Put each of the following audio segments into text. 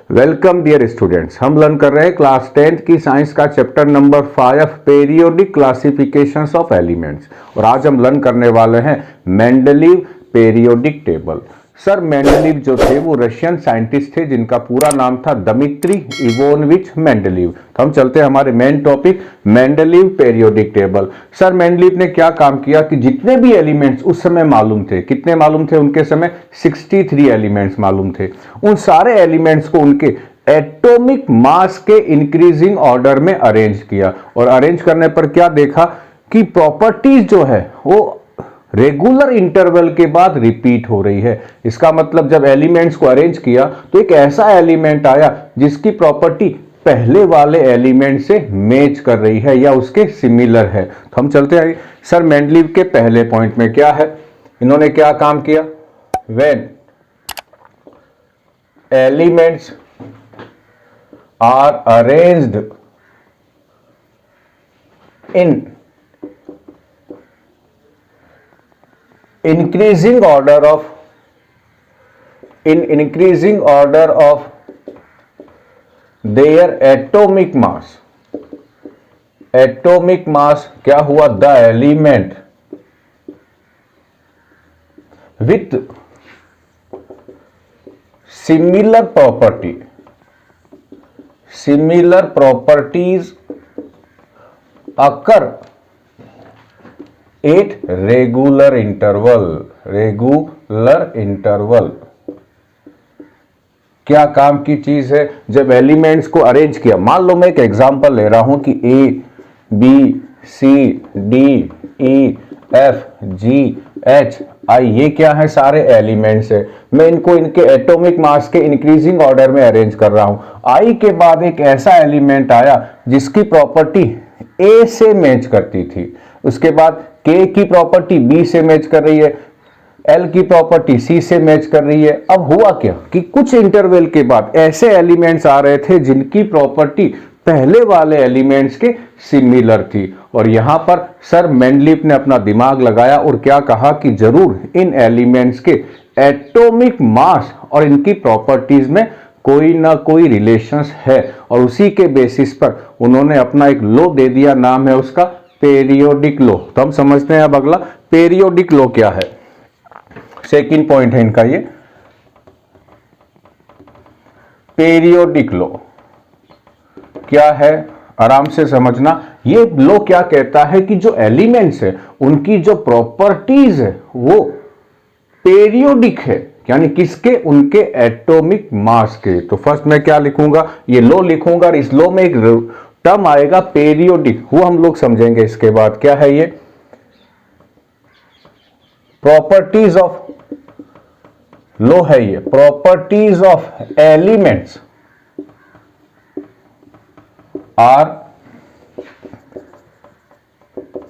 Welcome dear students. हम learn कर रहे हैं क्लास 10th की साइंस का chapter number 5 periodic classifications of elements. और आज हम लर्न करने वाले हैं Mendeleev periodic table. Sir Mendeleev जो थे वो रशियन साइंटिस्ट थे जिनका पूरा नाम था दमित्री इवोनोविच मेंडलीव। तो हम चलते हैं हमारे main topic Mendeleev periodic table. Sir Mendeleev ने क्या काम किया कि जितने भी एलिमेंट्स उस समय मालूम थे, कितने मालूम थे उनके समय, 63 एलिमेंट्स मालूम थे। उन सारे एलिमेंट्स को उनके एटॉमिक मास के इंक्रीजिंग ऑर्डर में अरेंज किया। और अरेंज करने पर क्या देखा कि प्रॉपर्टीज जो है वो रेगुलर इंटरवल के बाद रिपीट हो रही है। इसका मतलब जब एलिमेंट्स को अरेंज किया तो एक ऐसा एलिमेंट आया जिसकी प्रॉपर्टी पहले वाले एलिमेंट से मैच कर रही है या उसके सिमिलर है। तो हम चलते हैं सर मेंडलीव के पहले पॉइंट में। क्या है, इन्होंने क्या काम किया? When elements are arranged in increasing order of their atomic mass क्या हुआ? the element with similar properties occur at regular interval. क्या काम की चीज है? जब एलिमेंट्स को अरेंज किया, मान लो मैं एक एग्जांपल ले रहा हूं कि A B C D E F G H I, ये क्या है? सारे एलिमेंट्स है। मैं इनको इनके एटॉमिक मास के इंक्रीजिंग ऑर्डर में अरेंज कर रहा हूं। आई के बाद एक ऐसा एलिमेंट आया जिसकी प्रॉपर्टी ए से मैच करती थी, उसके बाद के की प्रॉपर्टी बी से मैच कर रही है, एल की प्रॉपर्टी सी से मैच कर रही है। अब हुआ क्या कि कुछ इंटरवल के बाद ऐसे एलिमेंट्स आ रहे थे जिनकी प्रॉपर्टी पहले वाले एलिमेंट्स के सिमिलर थी। और यहां पर सर मेंडलीव ने अपना दिमाग लगाया और क्या कहा कि जरूर इन एलिमेंट्स के एटॉमिक मास और इनकी प्रॉपर्टीज में कोई ना कोई रिलेशंस है। और उसी के बेसिस पर उन्होंने अपना एक लॉ दे दिया, नाम है उसका पीरियोडिक लॉ। तो हम समझते हैं अब अगला पीरियोडिक लॉ क्या है। सेकंड पॉइंट है इनका ये पीरियोडिक लॉ क्या है, आराम से समझना। ये लॉ क्या कहता है कि जो एलिमेंट्स है उनकी जो प्रॉपर्टीज है वो पीरियोडिक है, यानी किसके? उनके एटॉमिक मास के। तो फर्स्ट मैं क्या लिखूंगा? ये लॉ लिखूंगा और इस लॉ में एक टर्म आएगा पीरियोडिक, वो हम लोग समझेंगे इसके बाद। क्या है ये? प्रॉपर्टीज ऑफ लॉ है ये, properties of elements are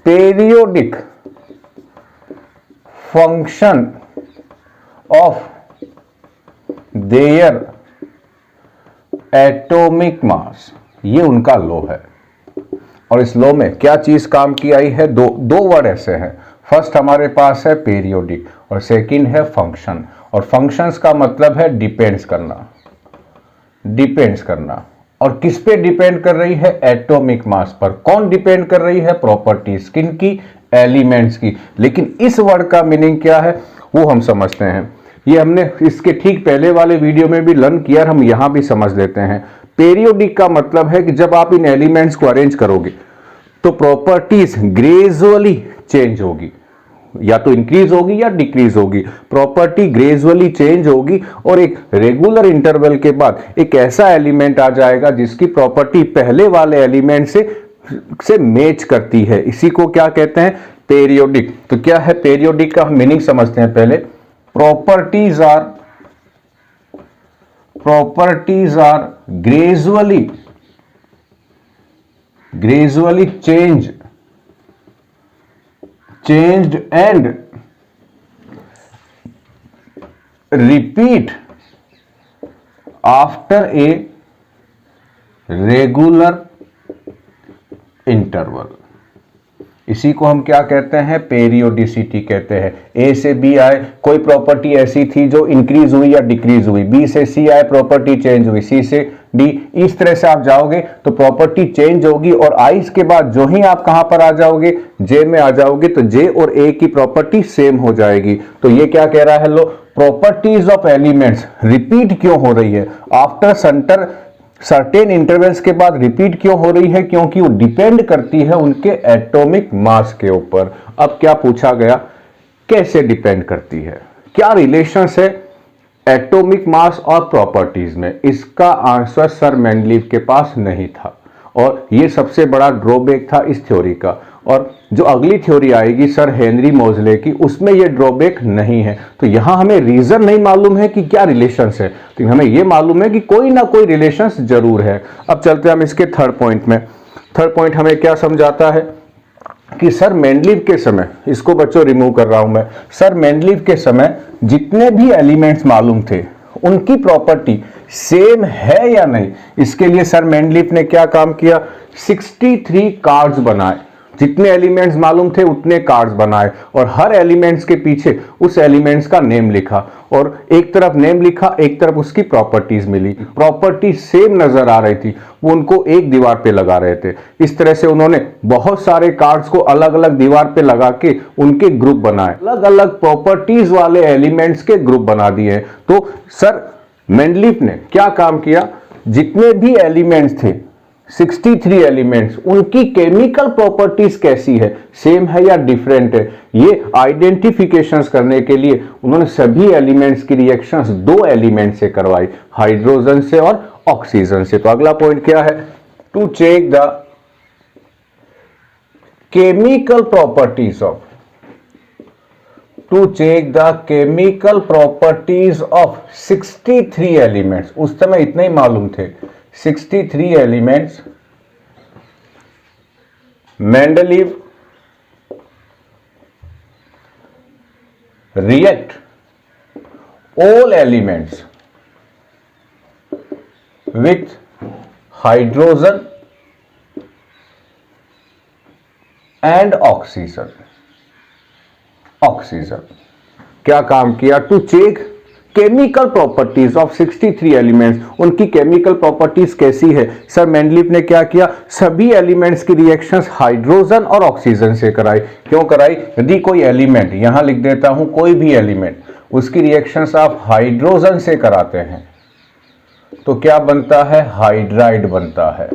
periodic function of their atomic mass. ये उनका लॉ है। और इस लॉ में क्या चीज काम की आई है? दो वर्ड ऐसे हैं। फर्स्ट हमारे पास है पीरियोडिक और सेकंड है फंक्शन। और फंक्शंस का मतलब है डिपेंड्स करना। और किस पे डिपेंड कर रही है? एटॉमिक मास पर। कौन डिपेंड कर रही है? प्रॉपर्टीज। किन की? एलिमेंट्स की। लेकिन इस वर्ड का मीनिंग क्या है वो हम समझते हैं। ये हमने इसके ठीक पहले वाले वीडियो में भी लर्न किया, हम यहां भी समझ लेते हैं। पीरियोडिक का मतलब है कि जब आप इन एलिमेंट्स को अरेंज करोगे तो प्रॉपर्टीज ग्रेजुअली चेंज होगी, या तो इंक्रीज होगी या डिक्रीज होगी। प्रॉपर्टी ग्रेजुअली चेंज होगी और एक रेगुलर इंटरवल के बाद एक ऐसा एलिमेंट आ जाएगा जिसकी प्रॉपर्टी पहले वाले एलिमेंट से मैच करती है। इसी को क्या कहते हैं? पीरियोडिक। तो क्या है पीरियोडिक का मीनिंग समझते हैं पहले। Properties are gradually changed and repeat after a regular interval। इसी को हम क्या कहते हैं, पेरियोडिसिटी कहते हैं। ए से बी आए, कोई प्रॉपर्टी ऐसी थी जो इंक्रीज हुई या डिक्रीज हुई, बी से सी आए, प्रॉपर्टी चेंज हुई, सी से डी, इस तरह से आप जाओगे तो प्रॉपर्टी चेंज होगी, और आई के बाद जो ही आप कहां पर आ जाओगे, जे में आ जाओगे, तो जे और ए की प्रॉपर्टी सेम हो जाएगी। तो ये क्या कह रहा है, लो प्रॉपर्टीज ऑफ एलिमेंट्स रिपीट क्यों हो रही है, आफ्टर सर्टेन इंटरवल्स के बाद रिपीट क्यों हो रही है, क्योंकि वो डिपेंड करती है उनके एटॉमिक मास के ऊपर। अब क्या पूछा गया, कैसे डिपेंड करती है, क्या रिलेशंस है एटॉमिक मास और प्रॉपर्टीज में। इसका आंसर सर मेंडलीव के पास नहीं था, और ये सबसे बड़ा ड्रॉबैक था इस थ्योरी का। और जो अगली थ्योरी आएगी सर हेनरी मोजले की, उसमें ये ड्रॉबैक नहीं है। तो यहां हमें रीजन नहीं मालूम है कि क्या रिलेशंस है, तो हमें ये मालूम है कि कोई ना कोई रिलेशंस जरूर है। अब चलते हैं हम इसके थर्ड पॉइंट में। थर्ड पॉइंट हमें क्या समझाता है कि सर मेंडलीव के समय, इसको बच्चों रिमूव कर रहा हूं मैं, सर मेंडलीव के समय जितने भी एलिमेंट्स मालूम थे उनकी प्रॉपर्टी सेम है या नहीं, इसके लिए सर मेंडलीव ने क्या काम किया, 63 कार्ड्स बनाए। जितने एलिमेंट्स मालूम थे उतने कार्ड्स बनाए, और हर एलिमेंट्स के पीछे उस एलिमेंट्स का नेम लिखा, और एक तरफ नेम लिखा, एक तरफ उसकी प्रॉपर्टीज मिली। प्रॉपर्टी सेम नजर आ रही थी, वो उनको एक दीवार पे लगा रहे थे। इस तरह से उन्होंने बहुत सारे कार्ड्स को अलग अलग दीवार पे लगा के उनके ग्रुप बनाए, अलग अलग प्रॉपर्टीज वाले एलिमेंट्स के ग्रुप बना दिए। तो सर मेंडलीव ने क्या काम किया, जितने भी एलिमेंट्स थे 63 एलिमेंट्स, उनकी केमिकल प्रॉपर्टीज कैसी है, सेम है या डिफरेंट है, ये आइडेंटिफिकेशंस करने के लिए उन्होंने सभी एलिमेंट्स की रिएक्शंस दो एलिमेंट से करवाई, हाइड्रोजन से और ऑक्सीजन से। तो अगला पॉइंट क्या है, to check the chemical properties of, to check the chemical properties of 63 elements, उस समय इतने ही मालूम थे, 63 elements, Mendeleev react all elements with hydrogen and oxygen। क्या काम किया, to check chemical properties of 63 elements, उनकी केमिकल प्रॉपर्टीज कैसी है। सर मेंडलीव ने क्या किया, सभी एलिमेंट्स की रिएक्शंस हाइड्रोजन और ऑक्सीजन से कराई। क्यों कराई, यदि कोई एलिमेंट, यहां लिख देता हूं कोई भी एलिमेंट, उसकी रिएक्शंस आप हाइड्रोजन से कराते हैं तो क्या बनता है, हाइड्राइड बनता है,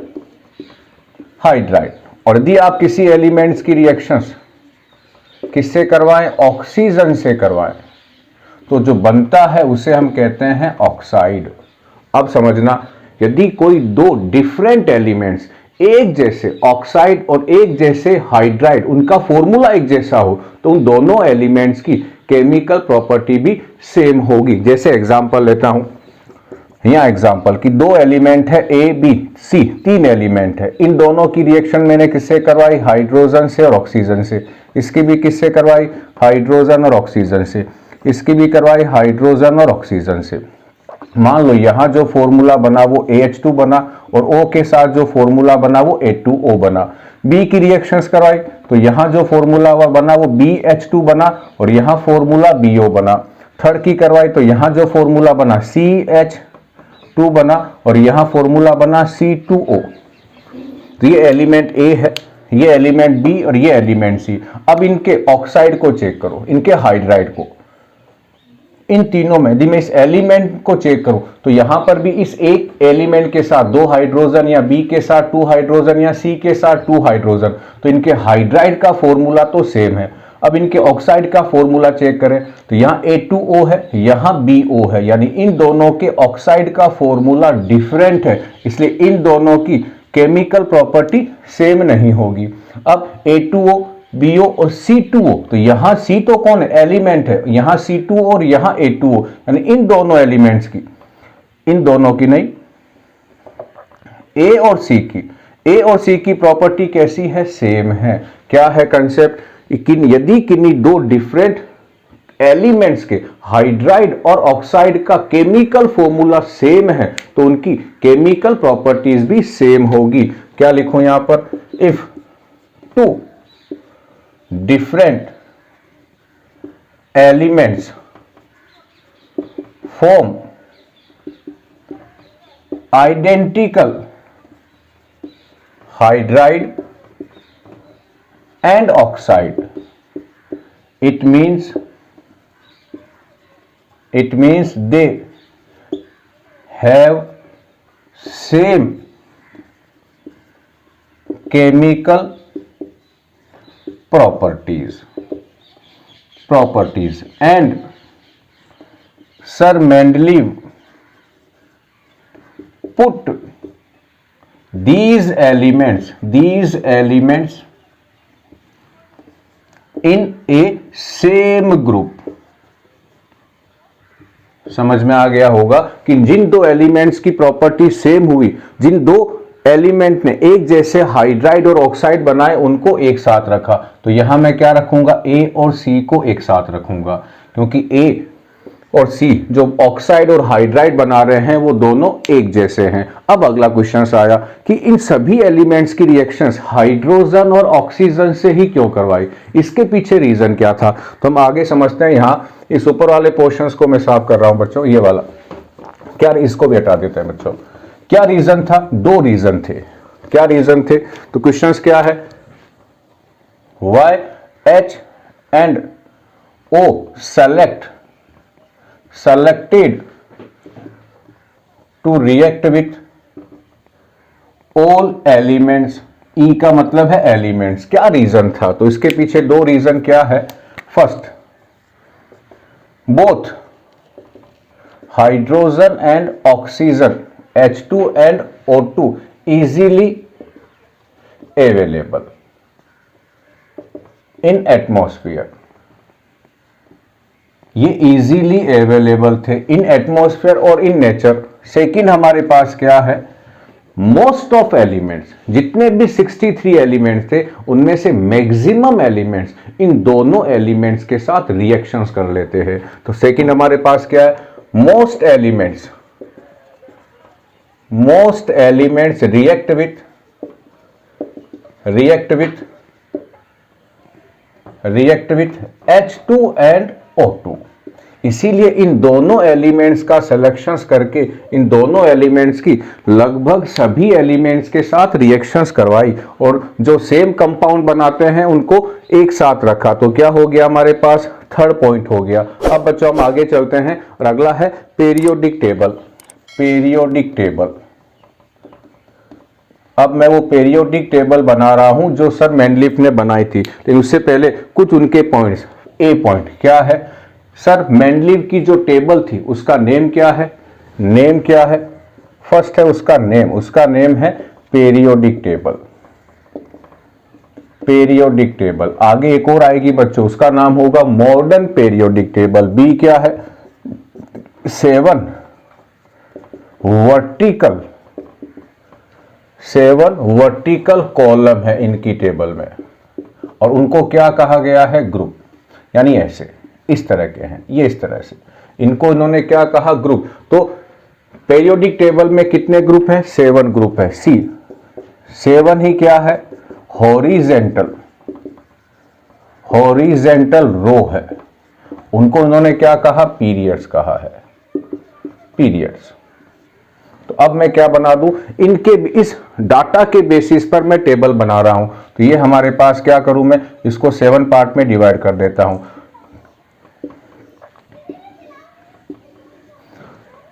हाइड्राइड। और यदि आप किसी एलिमेंट्स की रिएक्शंस किससे करवाएं, ऑक्सीजन से करवाएं, तो जो बनता है उसे हम कहते हैं ऑक्साइड। अब समझना, यदि कोई दो डिफरेंट एलिमेंट्स एक जैसे ऑक्साइड और एक जैसे हाइड्राइड, उनका फॉर्मूला एक जैसा हो, तो उन दोनों एलिमेंट्स की केमिकल प्रॉपर्टी भी सेम होगी। जैसे एग्जांपल लेता हूं, यहां एग्जांपल कि दो एलिमेंट है ए बी सी, तीन एलिमेंट है, इन दोनों की रिएक्शन मैंने किससे करवाई, हाइड्रोजन से और ऑक्सीजन से। इसकी भी किससे करवाई, हाइड्रोजन और ऑक्सीजन से। इसकी भी करवाई हाइड्रोजन और ऑक्सीजन से। मान लो यहां जो फॉर्मूला बना वो AH2 बना, और O के साथ जो फॉर्मूला बना वो A2O बना। B की रिएक्शंस करवाई तो यहां जो फॉर्मूला बना वो BH2 बना, और यहां फॉर्मूला BO बना। थर्ड की करवाई तो यहां जो फॉर्मूला बना CH2 बना, और यहां फॉर्मूला बना C2O। तो ये एलिमेंट A है, ये एलिमेंट B और ये एलिमेंट C। अब इनके ऑक्साइड को चेक करो, इनके हाइड्राइड को, इन तीनों में यदि मैं इस एलिमेंट को चेक करूं तो यहां पर भी इस एक एलिमेंट के साथ 2 हाइड्रोजन, या B के साथ 2 हाइड्रोजन, या C के साथ 2 हाइड्रोजन, तो इनके हाइड्राइड का फॉर्मूला तो सेम है। अब इनके ऑक्साइड का फॉर्मूला चेक करें तो यहां A2O है, यहां BO है, यानी इन दोनों के ऑक्साइड का फॉर्मूला डिफरेंट है, इसलिए इन दोनों की केमिकल प्रॉपर्टी सेम नहीं होगी। अब A2O, BO और C2O, तो यहां C तो कौन है, एलिमेंट है, यहां C2O और यहां A2O, यानी इन दोनों एलिमेंट्स की, इन दोनों की नहीं, A और C की प्रॉपर्टी कैसी है, सेम है। क्या है कंसेप्ट, यदि किन्हीं दो डिफरेंट एलिमेंट्स के हाइड्राइड और ऑक्साइड का केमिकल फॉर्मूला सेम है तो उनकी केमिकल प्रॉपर्टीज भी सेम होगी। क्या लिखूं यहां पर, if two different elements form identical hydride and oxide. It means they have same chemical properties and Sir Mendeleev put these elements in a same group. समझ में आ गया होगा कि जिन दो एलिमेंट्स की प्रॉपर्टी सेम हुई, जिन दो एलिमेंट ने एक जैसे हाइड्राइड और ऑक्साइड बनाए, उनको एक साथ रखा। तो यहां मैं क्या रखूंगा, ए और सी को एक साथ रखूंगा, क्योंकि ए और सी जो ऑक्साइड और हाइड्राइड बना रहे हैं वो दोनों एक जैसे हैं। अब अगला क्वेश्चन आया कि इन सभी एलिमेंट्स की रिएक्शंस हाइड्रोजन और ऑक्सीजन से ही क्यों करवाई, इसके पीछे रीजन क्या था। तो हम आगे समझते हैं। यहां इस ऊपर वाले पोर्शंस को मैं साफ कर रहा हूं बच्चों, ये वाला क्या, इसको भी हटा देते हैं बच्चों। क्या रीजन था, दो रीजन थे। क्या रीजन थे, तो क्वेश्चंस क्या है, why H and O selected to react with all elements। E का मतलब है एलिमेंट्स। क्या रीजन था, तो इसके पीछे दो रीजन क्या है। First, both hydrogen and oxygen H2 and O2 easily available in atmosphere. ये इजीली अवेलेबल थे इन एटमॉस्फेयर और इन नेचर। सेकंड, हमारे पास क्या है, मोस्ट ऑफ एलिमेंट्स, जितने भी 63 एलिमेंट्स थे उनमें से मैक्सिमम एलिमेंट्स इन दोनों एलिमेंट्स के साथ रिएक्शंस कर लेते हैं। तो सेकंड हमारे पास क्या है, most elements react with H2 and O2। इसीलिए इन दोनों एलिमेंट्स का सिलेक्शंस करके इन दोनों एलिमेंट्स की लगभग सभी एलिमेंट्स के साथ रिएक्शंस करवाई और जो सेम कंपाउंड बनाते हैं उनको एक साथ रखा। तो क्या हो गया हमारे पास, थर्ड पॉइंट हो गया। अब बच्चों हम आगे चलते हैं और अगला है पीरियोडिक टेबल। अब मैं वो पीरियोडिक टेबल बना रहा हूं जो सर मेंडलीफ ने बनाई थी, लेकिन उससे पहले कुछ उनके पॉइंट्स। ए पॉइंट क्या है, सर मेंडलीफ की जो टेबल थी उसका नेम क्या है, फर्स्ट है उसका नेम है पीरियोडिक टेबल। आगे एक और आएगी बच्चों, उसका नाम होगा मॉडर्न पीरियोडिक टेबल। बी क्या है, 7 वर्टिकल कॉलम है इनकी टेबल में, और उनको क्या कहा गया है, ग्रुप। यानी ऐसे इस तरह के हैं, ये इस तरह से, इनको इन्होंने क्या कहा, ग्रुप। तो पीरियोडिक टेबल में कितने ग्रुप हैं, 7 ग्रुप है। सी 7 ही क्या है, हॉरिजेंटल रो है, उनको इन्होंने क्या कहा, पीरियड्स कहा है, पीरियड्स। तो अब मैं क्या बना दूं, इनके इस डाटा के बेसिस पर मैं टेबल बना रहा हूं। तो ये हमारे पास क्या करूं, मैं इसको 7 पार्ट में डिवाइड कर देता हूं।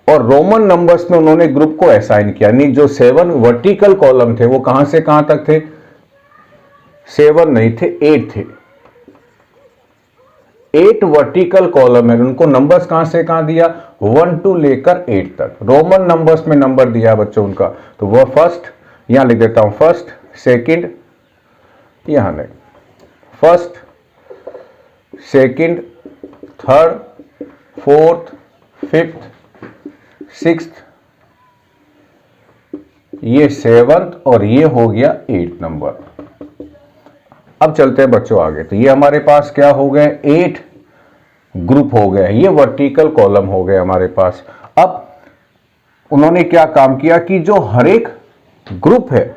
और रोमन नंबर्स में उन्होंने ग्रुप को असाइन किया, यानी जो 7 वर्टिकल कॉलम थे वो कहां से कहां तक थे, 7 नहीं थे, 8 थे। 8 वर्टिकल कॉलम है, उनको नंबर्स कहां से कहां दिया, 1 to लेकर 8 तक रोमन नंबर्स में नंबर दिया बच्चों उनका। तो वह फर्स्ट, यहां लिख देता हूं, फर्स्ट, सेकंड, यहां नहीं, first, second, third, fourth, fifth, sixth, ये 7th और ये हो गया 8 नंबर। अब चलते हैं बच्चों आगे। तो ये हमारे पास क्या हो गए, 8 ग्रुप हो गए, ये वर्टिकल कॉलम हो गए हमारे पास। अब उन्होंने क्या काम किया कि जो हर एक ग्रुप है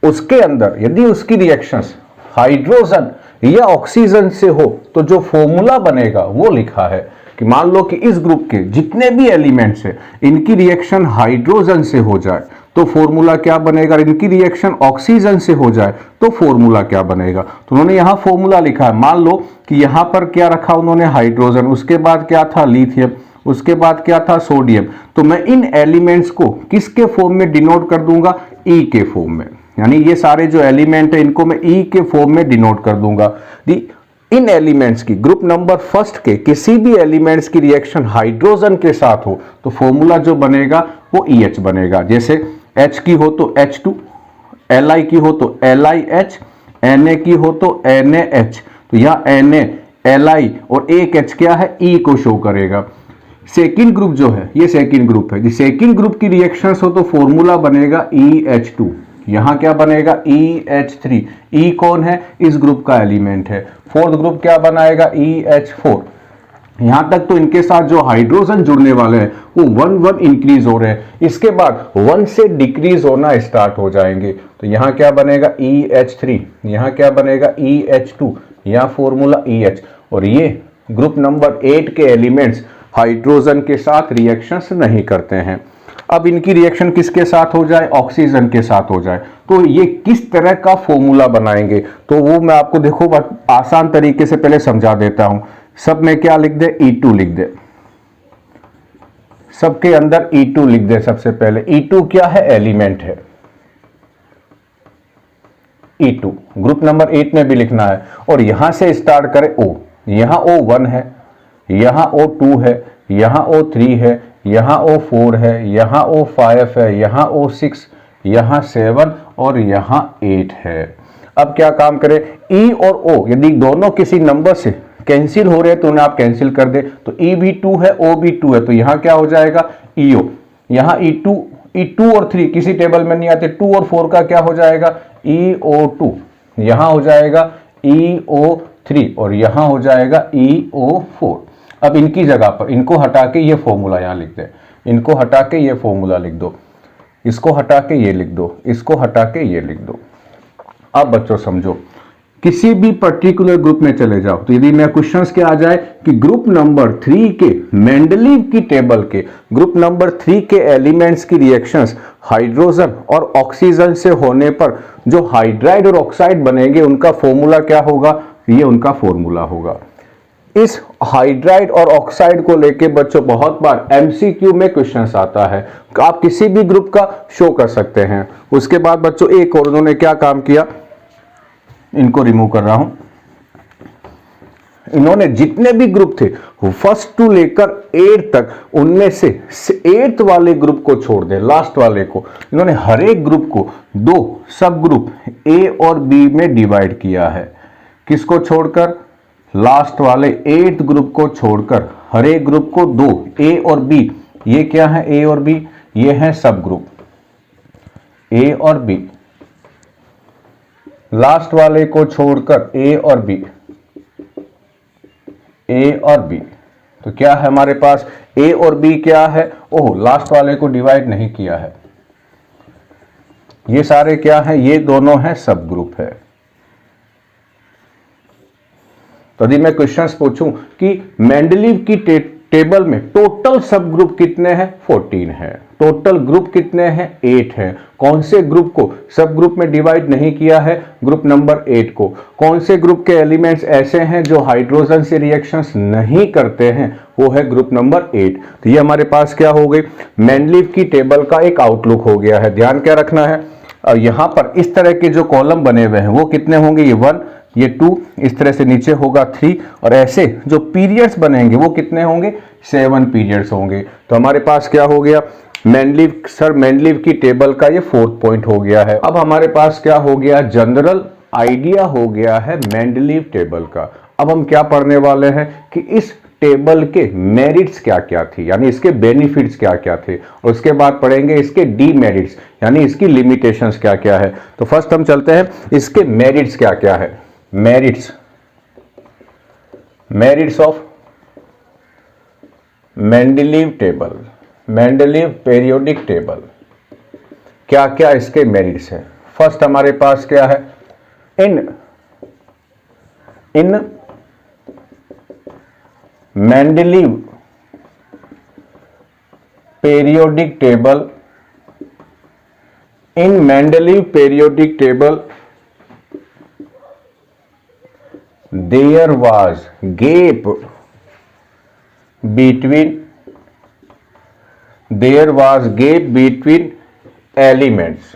उसके अंदर यदि उसकी रिएक्शंस हाइड्रोजन या ऑक्सीजन से हो तो जो फॉर्मूला बनेगा वो लिखा है कि मान लो कि इस ग्रुप के जितने भी एलिमेंट्स हैं इनकी रिएक्शन हाइड्रोजन से हो जाए तो फॉर्मूला क्या बनेगा, इनकी रिएक्शन ऑक्सीजन से हो जाए तो फॉर्मूला क्या बनेगा। तो उन्होंने यहां फॉर्मूला लिखा है, मान लो कि यहां पर क्या रखा उन्होंने हाइड्रोजन, उसके बाद क्या था लिथियम, उसके बाद क्या था सोडियम। तो मैं इन एलिमेंट्स को किसके फॉर्म में डिनोट कर दूंगा, ई के फॉर्म में, यानी ये सारे जो एलिमेंट है इनको मैं ई के फॉर्म में डिनोट कर दूंगा। इन एलिमेंट्स की ग्रुप नंबर फर्स्ट के किसी भी एलिमेंट्स की रिएक्शन हाइड्रोजन के साथ हो तो फॉर्मूला जो बनेगा वो EH बनेगा। जैसे H की हो तो H2, Li की हो तो LiH, Na की हो तो NaH, तो यहाँ Na, Li और एक H क्या है, E को शो करेगा। सेकेंड ग्रुप जो है ये सेकेंड ग्रुप है, सेकेंड ग्रुप की रिएक्शंस हो तो फॉर्मूला बनेगा EH2, यहां क्या बनेगा EH3। E कौन है, इस ग्रुप का एलिमेंट है। फोर्थ ग्रुप क्या बनाएगा EH4। यहां तक तो इनके साथ जो हाइड्रोजन जुड़ने वाले हैं वो 1 इंक्रीज हो रहे हैं, इसके बाद 1 से डिक्रीज होना स्टार्ट हो जाएंगे। तो यहां क्या बनेगा EH3, यहां क्या बनेगा EH2, यहां फॉर्मूला EH। और ये ग्रुप नंबर 8 के एलिमेंट्स हाइड्रोजन के साथ रिएक्शंस नहीं करते हैं। अब इनकी रिएक्शन किसके साथ हो जाए, ऑक्सीजन के साथ हो जाए, तो ये किस तरह का फॉर्मूला बनाएंगे तो वो मैं आपको देखो आसान तरीके से पहले समझा देता हूं। सब में क्या लिख दे, E2 लिख दे, सबके अंदर E2 लिख दे। सबसे पहले E2 क्या है, एलिमेंट है। E2 ग्रुप नंबर 8 में भी लिखना है। और यहां से स्टार्ट करें O, यहां O1 है, यहां O2 है, यहां O3 है, यहां O4 है, यहां O5 है, यहां O6, यहां 7 और यहां 8 है। अब क्या काम करें, E और O यदि दोनों किसी नंबर से कैंसिल हो रहे हैं तो उन्हें आप कैंसिल कर दे। तो E भी 2 है, O भी 2 है, तो यहां क्या हो जाएगा EO। यहां E2 और 3 किसी टेबल में नहीं आते, 2 और 4 का क्या हो जाएगा EO2, यहां हो जाएगा EO3 और यहां हो जाएगा EO4। अब इनकी जगह पर इनको हटा के ये फॉर्मूला यहां लिख दे, इनको हटा के ये फॉर्मूला लिख दो, इसको हटा के ये लिख दो, इसको हटा के ये लिख दो। अब बच्चों समझो, किसी भी पर्टिकुलर ग्रुप में चले जाओ तो यदि मैं क्वेश्चंस के आ जाए कि ग्रुप नंबर 3 के मेंडलीव की टेबल के ग्रुप नंबर 3 के एलिमेंट्स की रिएक्शंस हाइड्रोजन और ऑक्सीजन से होने पर जो हाइड्राइड और ऑक्साइड बनेंगे उनका फॉर्मूला क्या होगा, ये उनका फॉर्मूला होगा। इस हाइड्राइड और ऑक्साइड को लेके बच्चों बहुत बार MCQ में क्वेश्चंस आता है, आप किसी भी ग्रुप का शो कर सकते हैं। उसके बाद बच्चों एक और उन्होंने क्या काम किया, इनको रिमूव कर रहा हूं, इन्होंने जितने भी ग्रुप थे फर्स्ट टू लेकर 8 तक, उनमें से 8th वाले ग्रुप को छोड़ दे, लास्ट वाले को, इन्होंने हर एक ग्रुप को 2 सब ग्रुप A और B में डिवाइड किया है। किसको छोड़कर, लास्ट वाले 8th ग्रुप को छोड़कर हर एक ग्रुप को 2 A और B, ये क्या है A और B, ये है सब ग्रुप A और B। लास्ट वाले को छोड़कर A और B, A और B, तो क्या है हमारे पास A और B क्या है, ओह लास्ट वाले को डिवाइड नहीं किया है, ये सारे क्या है, ये दोनों है सब ग्रुप है। तो यदि मैं क्वेश्चंस पूछूं कि मेंडलीव की टेबल में टोटल सब ग्रुप कितने हैं, 14 है, टोटल ग्रुप कितने हैं, 8 है। कौन से ग्रुप को सब ग्रुप में डिवाइड नहीं किया है, ग्रुप नंबर 8 को। कौन से ग्रुप के एलिमेंट्स ऐसे हैं जो हाइड्रोजन से रिएक्शंस नहीं करते हैं, वो है ग्रुप नंबर 8। तो ये हमारे पास क्या हो गई, मेंडलीव की टेबल का एक आउटलुक हो गया है। ध्यान क्या रखना है, और यहां पर इस तरह के जो कॉलम बने हुए हैं वो कितने होंगे, ये 1, ये 2, इस तरह से नीचे होगा 3, और ऐसे जो पीरियड्स बनेंगे वो कितने होंगे, 7 पीरियड्स होंगे। तो हमारे पास क्या हो गया, मेंडलीव की टेबल का ये 4th पॉइंट हो गया है। अब हमारे पास क्या हो गया, जनरल आइडिया हो गया है मेंडलीव टेबल का। अब हम क्या पढ़ने वाले हैं कि इस टेबल के मेरिट्स क्या क्या थी, यानी इसके बेनिफिट्स क्या क्या थे, और उसके बाद पढ़ेंगे इसके डीमेरिट्स, यानी इसकी लिमिटेशंस क्या क्या है। तो फर्स्ट हम चलते हैं इसके मेरिट्स क्या क्या है। Merits of Mendeleev table, Mendeleev periodic table, क्या क्या इसके मेरिट्स है। फर्स्ट हमारे पास क्या है, इन Mendeleev periodic table, in Mendeleev periodic table there was gap between elements,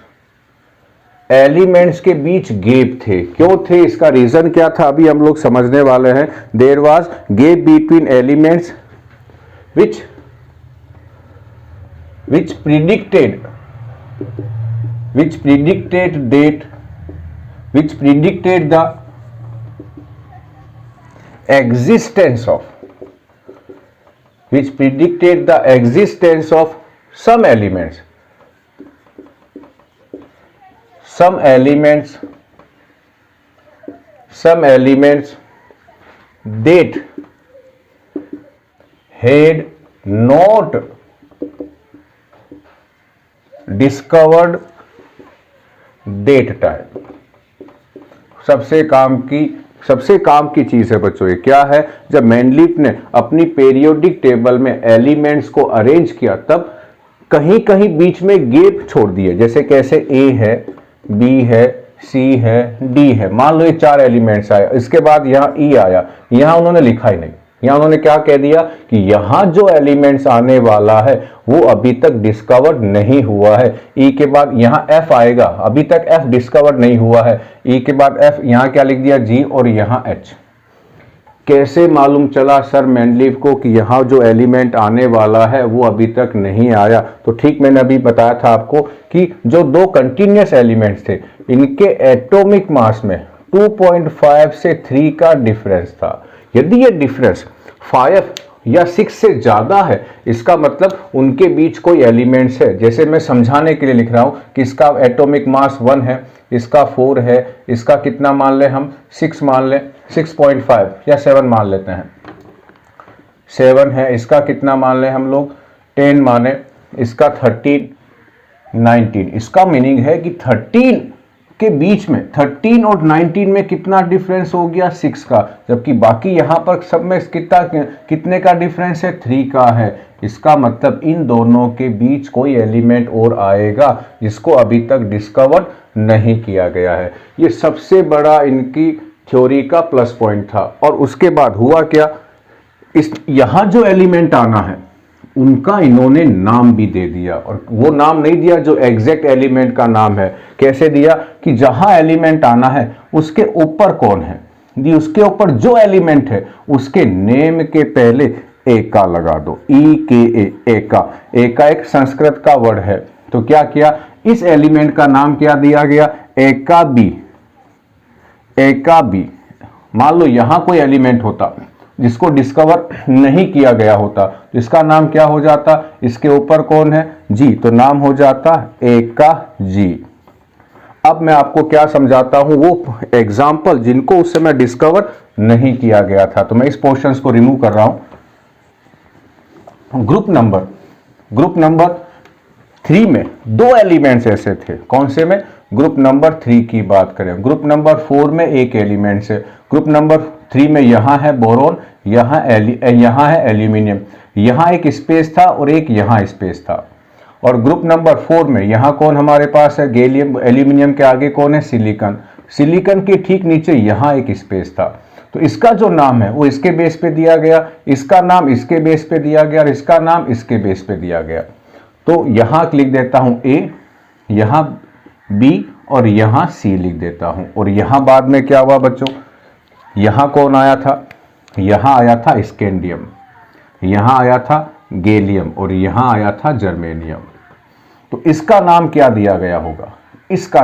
elements के बीच गैप थे। क्यों थे, इसका रीजन क्या था अभी हम लोग समझने वाले हैं। There was gap between elements which predicted the existence of some elements that had not discovered that time. सबसे काम की चीज है बच्चों, ये क्या है, जब मेंडलीव ने अपनी पीरियोडिक टेबल में एलिमेंट्स को अरेंज किया तब कहीं कहीं बीच में गैप छोड़ दिए। जैसे कैसे, ए है, बी है, सी है, डी है, मान लो ये 4 एलिमेंट्स आए, इसके बाद यहाँ ई आया, यहाँ उन्होंने लिखा ही नहीं। यहां उन्होंने क्या कह दिया कि यहां जो एलिमेंट्स आने वाला है वो अभी तक डिस्कवर्ड नहीं हुआ है। ई के बाद यहां एफ आएगा, अभी तक एफ डिस्कवर्ड नहीं हुआ है। ई के बाद एफ, यहां क्या लिख दिया, जी, और यहां एच। कैसे मालूम चला सर मेंडलीव को कि यहां जो एलिमेंट आने वाला है वो अभी तक नहीं आया? तो ठीक मैंने अभी बताया था आपको कि जो 2 कंटिन्यूअस एलिमेंट्स थे इनके एटॉमिक मास में 2.5 से 3 का डिफरेंस था। यदि ये डिफरेंस 5 या 6 से ज्यादा है, इसका मतलब उनके बीच कोई एलिमेंट्स है। जैसे मैं समझाने के लिए लिख रहा हूं कि इसका एटॉमिक मास 1 है, इसका 4 है, इसका कितना मान ले हम, 6 मान ले, 6.5 या 7 मान लेते हैं, 7 है, इसका कितना मान ले हम लोग, 10 माने, इसका 13, 19। इसका मीनिंग है कि 13 के बीच में, 13 और 19 में कितना डिफरेंस हो गया, 6 का, जबकि बाकी यहां पर सब में कितने का डिफरेंस है, 3 का है। इसका मतलब इन दोनों के बीच कोई एलिमेंट और आएगा जिसको अभी तक डिस्कवर नहीं किया गया है। ये सबसे बड़ा इनकी थ्योरी का प्लस पॉइंट था। और उसके बाद हुआ क्या, यहां जो एलिमेंट आना है उनका इन्होंने नाम भी दे दिया, और वो नाम नहीं दिया जो एग्जैक्ट एलिमेंट का नाम है। कैसे दिया कि जहां एलिमेंट आना है उसके ऊपर कौन है, उसके ऊपर जो एलिमेंट है उसके नेम के पहले एका लगा दो, ई के ए, एका। एका एक संस्कृत का वर्ड है। तो क्या किया, इस एलिमेंट का नाम क्या दिया गया, एका बी। एका बी, मान लो यहां कोई एलिमेंट होता जिसको डिस्कवर नहीं किया गया होता तो इसका नाम क्या हो जाता, इसके ऊपर कौन है, जी, तो नाम हो जाता एका जी। अब मैं आपको क्या समझाता हूं, वो एग्जाम्पल जिनको उस समय डिस्कवर नहीं किया गया था। तो मैं इस पोर्शंस को रिमूव कर रहा हूं। ग्रुप नंबर 3 में 2 एलिमेंट्स ऐसे थे। कौन से में, ग्रुप नंबर 3 की बात करें। ग्रुप नंबर 4 में 1 एलिमेंट्स है। ग्रुप नंबर 3 में यहां है बोरोन, यहां है एल्यूमिनियम, यहां एक स्पेस था और एक यहां स्पेस था। और ग्रुप नंबर 4 में यहां कौन हमारे पास है, गैलियम। एल्यूमिनियम के आगे कौन है, सिलिकॉन। सिलिकॉन के ठीक नीचे यहां एक स्पेस था। तो इसका जो नाम है वो इसके बेस पे दिया गया, इसका नाम इसके बेस पे दिया गया और इसका नाम इसके बेस पे दिया गया। तो यहां लिख देता हूं ए, यहां बी और यहां सी लिख देता हूं। और यहां बाद में क्या हुआ बच्चों, यहां कौन आया था, यहां आया था स्कैंडियम, यहां आया था गैलियम और यहां आया था जर्मेनियम। तो इसका नाम क्या दिया गया होगा, इसका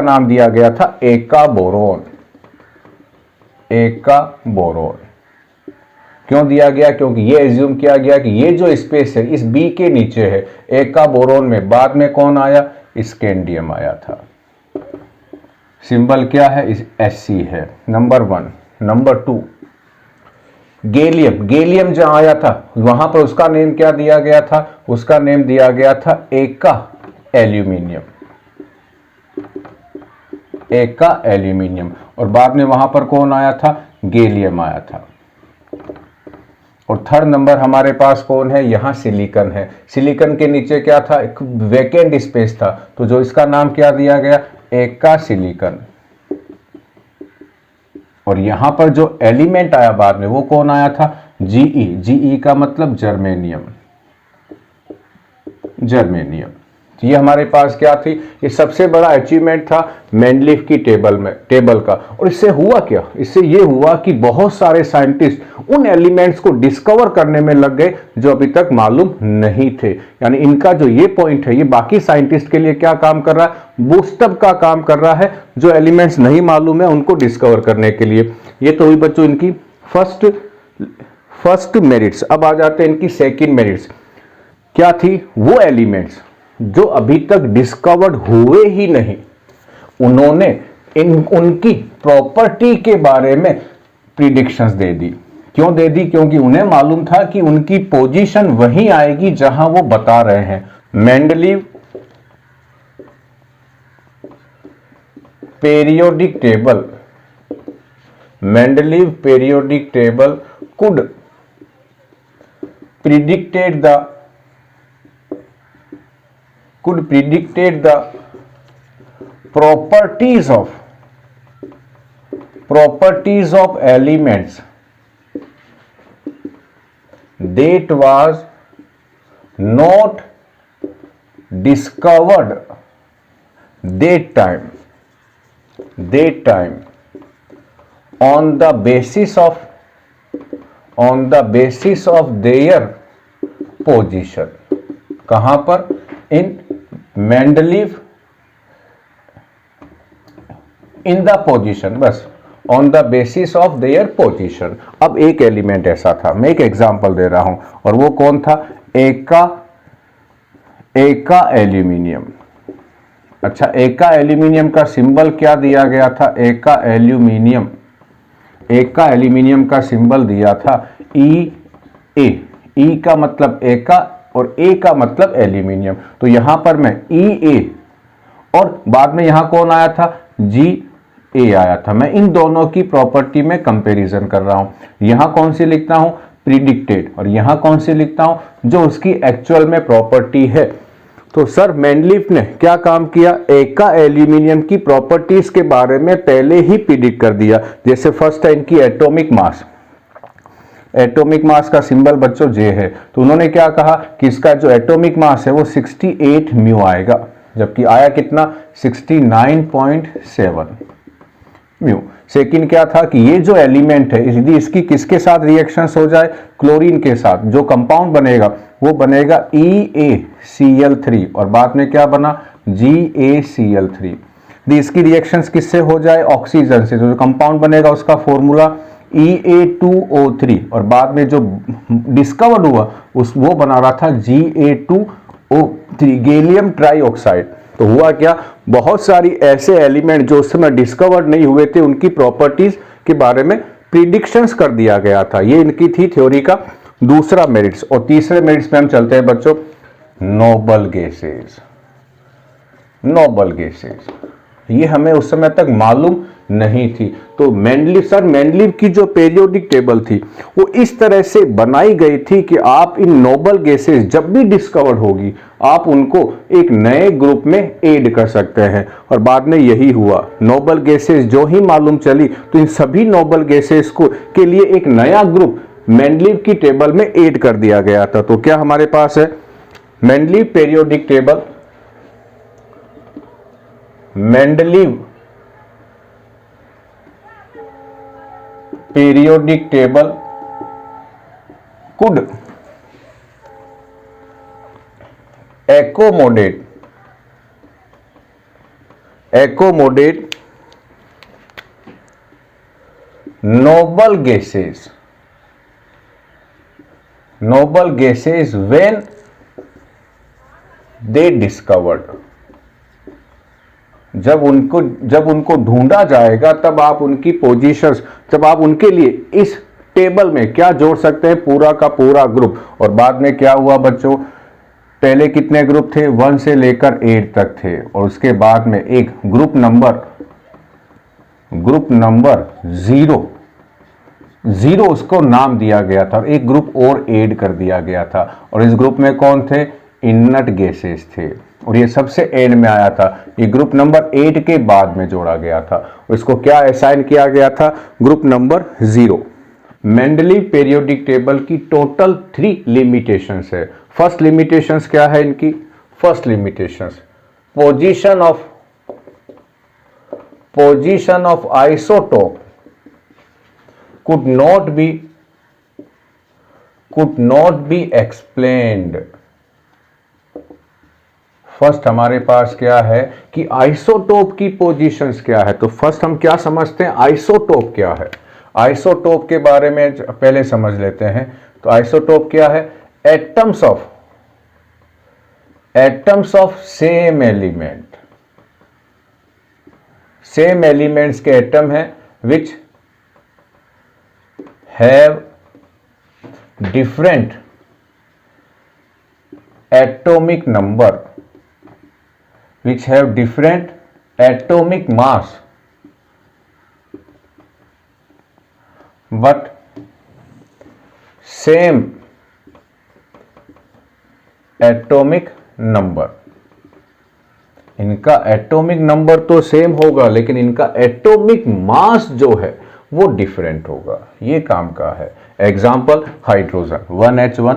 नाम दिया गया था एका बोरोन। एका बोरोन क्यों दिया गया, क्योंकि ये एज्यूम किया गया कि ये जो स्पेस है इस बी के नीचे है। एका बोरोन में बाद में कौन आया, स्कैंडियम आया था। सिंबल क्या है, Sc है, नंबर 1। नंबर 2 गैलियम जहां आया था वहां पर उसका नेम क्या दिया गया था, उसका नेम दिया गया था एका एल्यूमिनियम। एका एल्यूमिनियम, और बाद में वहां पर कौन आया था, गैलियम आया था। और थर्ड नंबर हमारे पास कौन है, यहां सिलिकॉन है। सिलिकॉन के नीचे क्या था, एक वैकेंट स्पेस था, तो जो इसका नाम क्या दिया गया, एका सिलिकॉन। और यहां पर जो एलिमेंट आया बाद में वो कौन आया था, जीई। जीई का मतलब जर्मेनियम। जर्मेनियम। ये हमारे पास क्या थी, ये सबसे बड़ा अचीवमेंट था मेंडलीफ की टेबल का। और इससे हुआ क्या, इससे ये हुआ कि बहुत सारे साइंटिस्ट उन एलिमेंट्स को डिस्कवर करने में लग गए जो अभी तक मालूम नहीं थे। यानी इनका जो ये पॉइंट है, ये बाकी साइंटिस्ट के लिए क्या काम कर रहा है, बूस्टअप का काम कर रहा है, जो एलिमेंट्स नहीं मालूम है उनको डिस्कवर करने के लिए। ये तो हुई बच्चों इनकी फर्स्ट मेरिट्स। अब आ जाते हैं इनकी सेकेंड मेरिट्स। क्या थी, वो एलिमेंट्स जो अभी तक डिस्कवर्ड हुए ही नहीं, उन्होंने उनकी प्रॉपर्टी के बारे में प्रिडिक्शंस दे दी। क्यों दे दी, क्योंकि उन्हें मालूम था कि उनकी पोजीशन वहीं आएगी जहां वो बता रहे हैं। Mendeleev periodic table, Mendeleev periodic table could predicted the properties of elements that was not discovered that time on the basis of their position। कहां पर, इन मेंडलीव इन द पोजीशन, बस on the basis of their position. अब एक element ऐसा था, मैं एक example दे रहा हूं, और वो कौन था, एका एल्यूमिनियम। अच्छा, एका एल्यूमिनियम का सिंबल क्या दिया गया था, एका एल्यूमिनियम का सिंबल दिया था ई ए। ई का मतलब एका और ए का मतलब एल्यूमिनियम। तो यहां पर मैं ई ए और बाद में यहां कौन आया था, जी ए आया था। मैं इन दोनों की प्रॉपर्टी में कंपैरिजन कर रहा हूं। यहां कौन सी लिखता हूं, प्रिडिक्टेड, और यहां कौन सी लिखता हूं, जो उसकी एक्चुअल में प्रॉपर्टी है। तो सर मेंडलीफ ने क्या काम किया, एका एल्यूमिनियम की प्रॉपर्टीज के बारे में पहले ही प्रिडिक्ट कर दिया। जैसे फर्स्ट है इनकी एटॉमिक मास। एटॉमिक मास का सिंबल बच्चों जे है, तो उन्होंने क्या कहा कि इसका जो एटॉमिक मास है वो 68 म्यू आएगा, जबकि आया कितना, 69.7 म्यू। सेकंड क्या था कि ये जो एलिमेंट है, यदि इसकी किसके साथ रिएक्शंस हो जाए, क्लोरीन के साथ, जो कंपाउंड बनेगा वो बनेगा EaCl3, और बाद में क्या बना, GaCl3। यदि इसकी रिएक्शंस किससे हो जाए, ऑक्सीजन से, तो जो कंपाउंड बनेगा उसका फॉर्मूला EA2O3, और बाद में जो डिस्कवर्ड हुआ वो बना रहा था Ga2O3, गैलियम ट्राइऑक्साइड। तो हुआ क्या, बहुत सारी ऐसे एलिमेंट जो उस समय डिस्कवर्ड नहीं हुए थे, उनकी प्रॉपर्टीज के बारे में प्रिडिक्शंस कर दिया गया था। ये इनकी थी थ्योरी का दूसरा मेरिट्स। और तीसरे मेरिट्स में हम चलते हैं बच्चों, नोबल गैसेस। नोबल गैसेस ये हमें उस समय तक मालूम नहीं थी। तो मेंडलीव की जो पेरियोडिक टेबल थी वो इस तरह से बनाई गई थी कि आप इन नोबल गैसेस जब भी डिस्कवर्ड होगी, आप उनको एक नए ग्रुप में ऐड कर सकते हैं। और बाद में यही हुआ, नोबल गैसेस जो ही मालूम चली तो इन सभी नोबल गैसेस को के लिए एक नया ग्रुप मेंडलीव की टेबल में ऐड कर दिया गया था। तो क्या हमारे पास है, Mendeleev periodic table, Mendeleev periodic table could accommodate noble gases when they discovered। जब उनको ढूंढा जाएगा तब आप उनकी पोजीशंस, जब आप उनके लिए इस टेबल में क्या जोड़ सकते हैं, पूरा का पूरा ग्रुप। और बाद में क्या हुआ बच्चों, पहले कितने ग्रुप थे, 1 से लेकर 8 तक थे, और उसके बाद में एक ग्रुप नंबर ग्रुप नंबर 0 उसको नाम दिया गया था और एक ग्रुप और ऐड कर दिया गया था और इस ग्रुप में कौन थे, इनर्ट गैसेस थे और ये सबसे एंड में आया था। ये ग्रुप नंबर 8 के बाद में जोड़ा गया था और इसको क्या असाइन किया गया था, group number 0। Mendeleev periodic table की टोटल 3 लिमिटेशंस है। फर्स्ट लिमिटेशंस क्या है इनकी, first limitations position of isotope could not be explained। First हमारे पास क्या है कि आइसोटोप की पोजीशंस क्या है, तो फर्स्ट हम क्या समझते हैं, आइसोटोप क्या है। आइसोटोप के बारे में पहले समझ लेते हैं। तो आइसोटोप क्या है, एटम्स ऑफ सेम एलिमेंट्स के एटम है विच have different atomic number, which have different atomic mass, but same atomic number। इनका एटॉमिक नंबर तो सेम होगा लेकिन इनका एटॉमिक मास जो है वो डिफरेंट होगा, ये काम का है। Example hydrogen 1H1,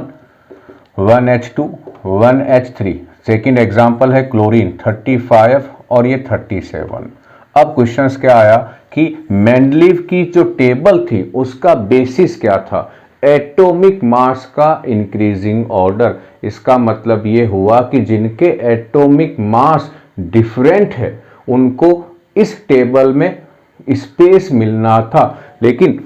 1H2, 1H3। Second example है क्लोरीन 35 और ये 37। अब क्वेश्चंस क्या आया कि मेंडलीव की जो टेबल थी उसका बेसिस क्या था, एटॉमिक मास का इंक्रीजिंग ऑर्डर। इसका मतलब ये हुआ कि जिनके एटॉमिक मास डिफरेंट है उनको इस टेबल में स्पेस मिलना था। लेकिन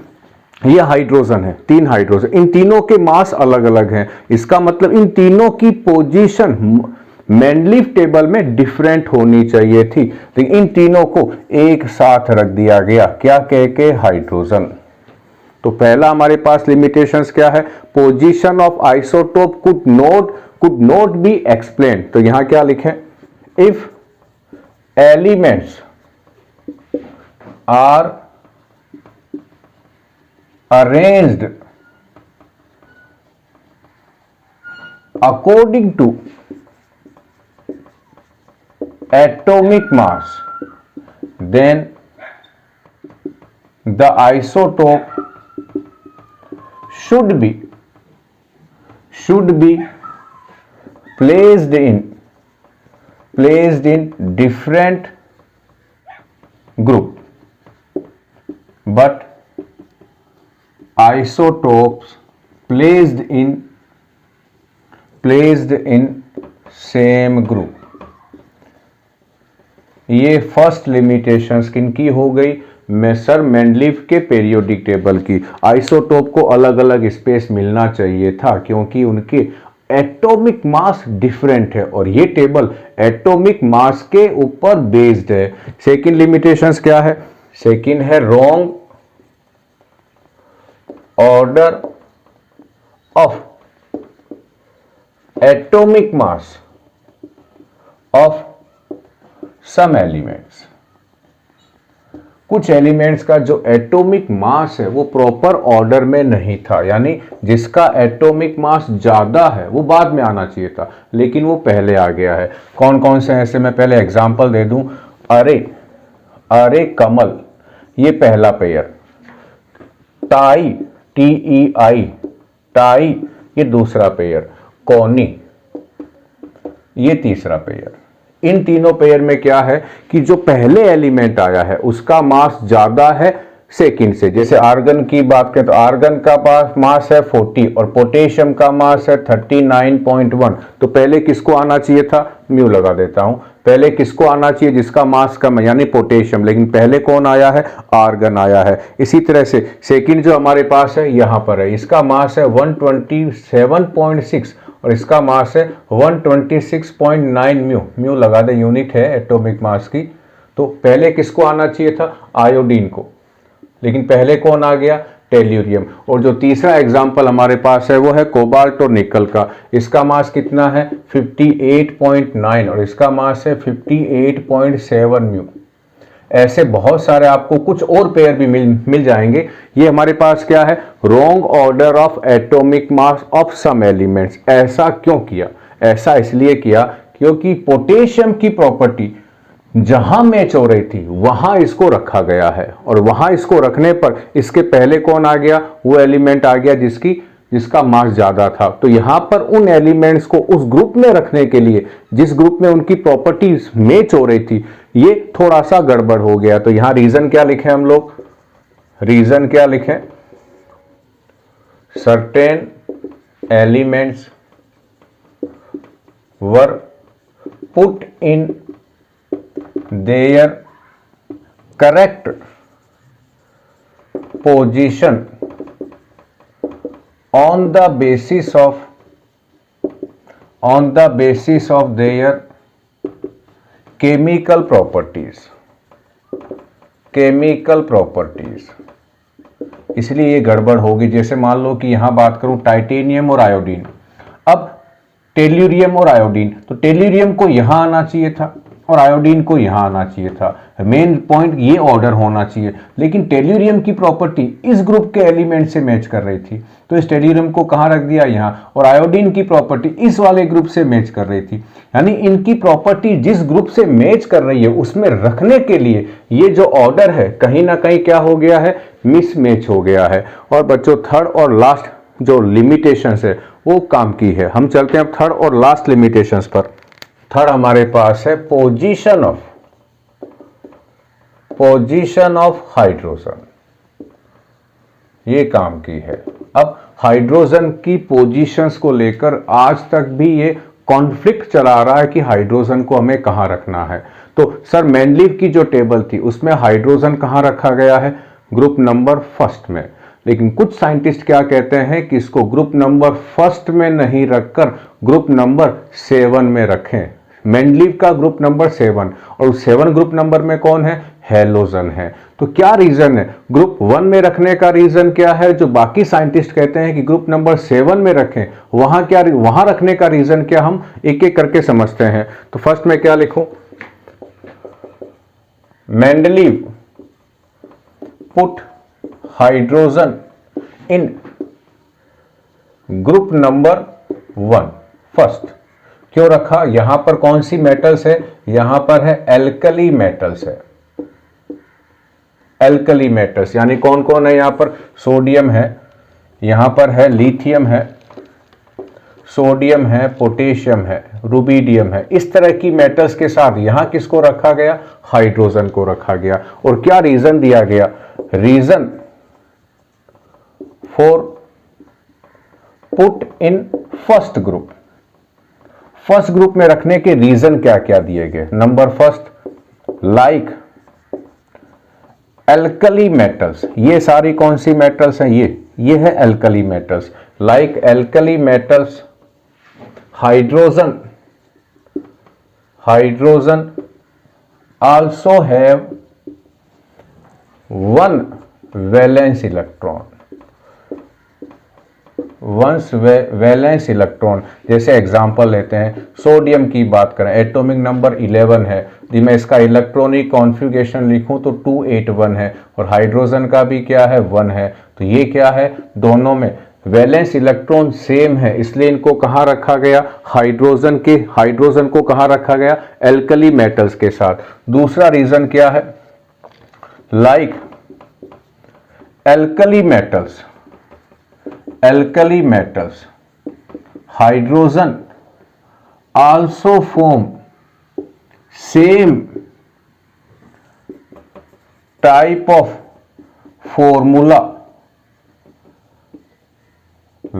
ये हाइड्रोजन है, 3 हाइड्रोजन, इन तीनों के मास अलग अलग हैं। इसका मतलब इन तीनों की पोजीशन मेंडलीव टेबल में डिफरेंट होनी चाहिए थी, लेकिन इन तीनों को एक साथ रख दिया गया, क्या कह के, हाइड्रोजन। तो पहला हमारे पास लिमिटेशंस क्या है, position of isotope could not be explain. तो यहां क्या लिखें, if elements are arranged according to atomic mass, then the isotope should be placed in different group, but isotopes placed in same group। ये first limitations किनकी हो गई, sir Mendeleev के periodic table की। आइसोटोप को अलग अलग स्पेस मिलना चाहिए था क्योंकि उनके एटॉमिक मास डिफरेंट है और ये टेबल एटॉमिक मास के ऊपर बेस्ड है। सेकंड लिमिटेशंस क्या है, सेकंड है wrong order of atomic mass of some elements. कुछ एलिमेंट्स का जो एटॉमिक मास है वो प्रॉपर ऑर्डर में नहीं था, यानी जिसका एटॉमिक मास ज्यादा है वो बाद में आना चाहिए था लेकिन वो पहले आ गया है। कौन कौन से ऐसे, मैं पहले एग्जांपल दे दूं। अरे कमल ये पहला पेयर, टाई TEI टाई ये दूसरा पेयर, कॉनी ये तीसरा पेयर। इन तीनों पेयर में क्या है कि जो पहले एलिमेंट आया है उसका मास ज्यादा है सेकंड से। जैसे आर्गन की बात करें तो आर्गन का मास है 40 और पोटेशियम का मास है 39.1। तो पहले किसको आना चाहिए था, म्यू लगा देता हूं, पहले किसको आना चाहिए जिसका मास कम है यानी पोटेशियम, लेकिन पहले कौन आया है, आर्गन आया है। इसी तरह से सेकंड जो हमारे पास है यहां पर है, इसका मास है 127.6 और इसका मास है 126.9 म्यू लगा दे, यूनिट है एटॉमिक मास की। तो पहले किसको आना चाहिए था, आयोडीन को, लेकिन पहले कौन आ गया, टेल्यूरियम। और जो तीसरा एग्जाम्पल हमारे पास है वो है कोबाल्ट और निकल का। इसका मास कितना है 58.9 और इसका मास है 58.7 म्यू। ऐसे बहुत सारे आपको कुछ और पेयर भी मिल जाएंगे। ये हमारे पास क्या है, wrong order of atomic mass of some elements. ऐसा क्यों किया? ऐसा इसलिए किया क्योंकि पोटेशियम की प्रॉपर्टी जहां मैच हो रही थी वहां इसको रखा गया है, और वहां इसको रखने पर इसके पहले कौन आ गया? वो एलिमेंट आ गया जिसका मास ज्यादा था। तो यहां पर उन एलिमेंट्स को उस ग्रुप में रखने के लिए जिस ग्रुप में उनकी प्रॉपर्टीज मैच हो रही थी, ये थोड़ा सा गड़बड़ हो गया। तो यहां रीजन क्या लिखे हम लोग? रीजन क्या लिखें? Certain elements were put in their correct position on the basis of their chemical properties। इसलिए ये गड़बड़ होगी। जैसे मान लो कि यहां बात करूं टाइटेनियम और आयोडीन, अब टेल्यूरियम और आयोडीन, तो टेल्यूरियम को यहां आना चाहिए था और आयोडीन को यहां आना चाहिए था। मेन पॉइंट ये ऑर्डर होना चाहिए, लेकिन टेल्यूरियम की प्रॉपर्टी इस ग्रुप के एलिमेंट से मैच कर रही थी, तो इस टेल्यूरियम को कहां रख दिया? यहां। और आयोडीन की प्रॉपर्टी इस वाले ग्रुप से मैच कर रही थी, यानी इनकी प्रॉपर्टी जिस ग्रुप से मैच कर रही है उसमें रखने के लिए ये जो ऑर्डर है कहीं ना कहीं क्या हो गया है? मिसमैच हो गया है। और बच्चों थर्ड और लास्ट जो लिमिटेशंस है वो काम की है। हम चलते हैं अब थर्ड और लास्ट लिमिटेशंस पर। थर्ड हमारे पास है पोजीशन ऑफ हाइड्रोजन, ये काम की है। अब हाइड्रोजन की पोजीशंस को लेकर आज तक भी ये कॉन्फ्लिक्ट चला रहा है कि हाइड्रोजन को हमें कहां रखना है। तो सर मेंडलीव की जो टेबल थी उसमें हाइड्रोजन कहां रखा गया है? ग्रुप नंबर फर्स्ट में। लेकिन कुछ साइंटिस्ट क्या कहते हैं कि इसको ग्रुप नंबर फर्स्ट में नहीं रखकर ग्रुप नंबर 7 में रखें। मेंडलीव का ग्रुप नंबर 7, और 7 ग्रुप नंबर में कौन है? हेलोजन है। तो क्या रीजन है? ग्रुप 1 में रखने का रीजन क्या है? जो बाकी साइंटिस्ट कहते हैं कि ग्रुप नंबर 7 में रखें, वहां रखने का रीजन क्या? हम एक एक करके समझते हैं। तो फर्स्ट में क्या लिखूं? Mendeleev put hydrogen in group number 1 first. क्यों रखा? यहां पर कौन सी मेटल्स है? यहां पर है एल्कली मेटल्स है। एल्कली मेटल्स यानी कौन कौन है? यहां पर सोडियम है, यहां पर है लिथियम है, सोडियम है, पोटेशियम है, रुबिडियम है। इस तरह की मेटल्स के साथ यहां किसको रखा गया? हाइड्रोजन को रखा गया। और क्या रीजन दिया गया? Reason for put in first group. First group में रखने के रीजन क्या क्या दिए गए? Number first, like alkali metals. ये सारी कौन सी मेटल्स हैं? ये है alkali metals. Like alkali metals, hydrogen also have 1 valence electron. Valence electron, जैसे एग्जांपल लेते हैं सोडियम की बात करें, एटॉमिक नंबर 11 है। यदि मैं इसका इलेक्ट्रॉनिक कॉन्फ़िगरेशन लिखूं तो 281 है, और हाइड्रोजन का भी क्या है? 1 है। तो ये क्या है? दोनों में वैलेंस इलेक्ट्रॉन सेम है, इसलिए इनको कहां रखा गया? हाइड्रोजन को कहां रखा गया? एल्कली मेटल्स के साथ। दूसरा रीजन क्या है? Like alkali metals, hydrogen also form same type of formula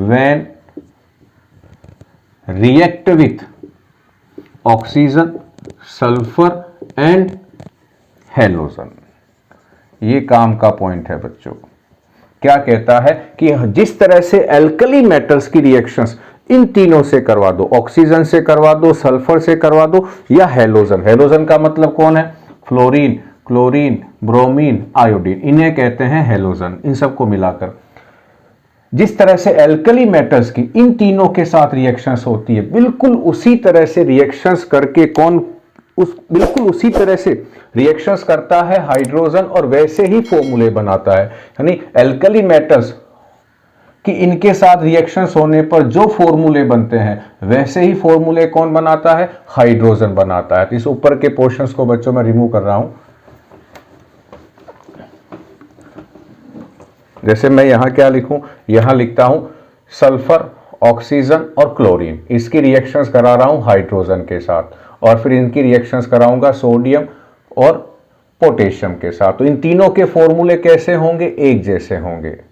when react with oxygen, sulfur and halogen। ये काम का पॉइंट है बच्चों। क्या कहता है कि जिस तरह से एल्कली मेटल्स की रिएक्शंस इन तीनों से करवा दो, ऑक्सीजन से करवा दो, सल्फर से करवा दो या हेलोजन। हेलोजन का मतलब कौन है? फ्लोरीन, क्लोरीन, ब्रोमीन, आयोडीन, इन्हें कहते हैं हेलोजन। इन सबको मिलाकर जिस तरह से एल्कली मेटल्स की इन तीनों के साथ रिएक्शंस होती है, बिल्कुल उसी तरह से रिएक्शंस करके कौन उस बिल्कुल उसी तरह से रिएक्शंस करता है हाइड्रोजन और वैसे ही फॉर्मूले बनाता है। यानी एल्कली मेटल्स कि इनके साथ रिएक्शंस होने पर जो फॉर्मूले बनते हैं वैसे ही फॉर्मूले कौन बनाता है, हाइड्रोजन बनाता है। तो इस ऊपर के पोर्शंस को बच्चों मैं रिमूव कर रहा हूं। जैसे मैं यहां क्या लिखूं, यहां लिखता हूं सल्फर, ऑक्सीजन और क्लोरीन, इसकी रिएक्शंस करा रहा हूं हाइड्रोजन के साथ, और फिर इनकी रिएक्शंस कराऊंगा सोडियम और पोटेशियम के साथ। तो इन तीनों के फॉर्मूले कैसे होंगे, एक जैसे होंगे।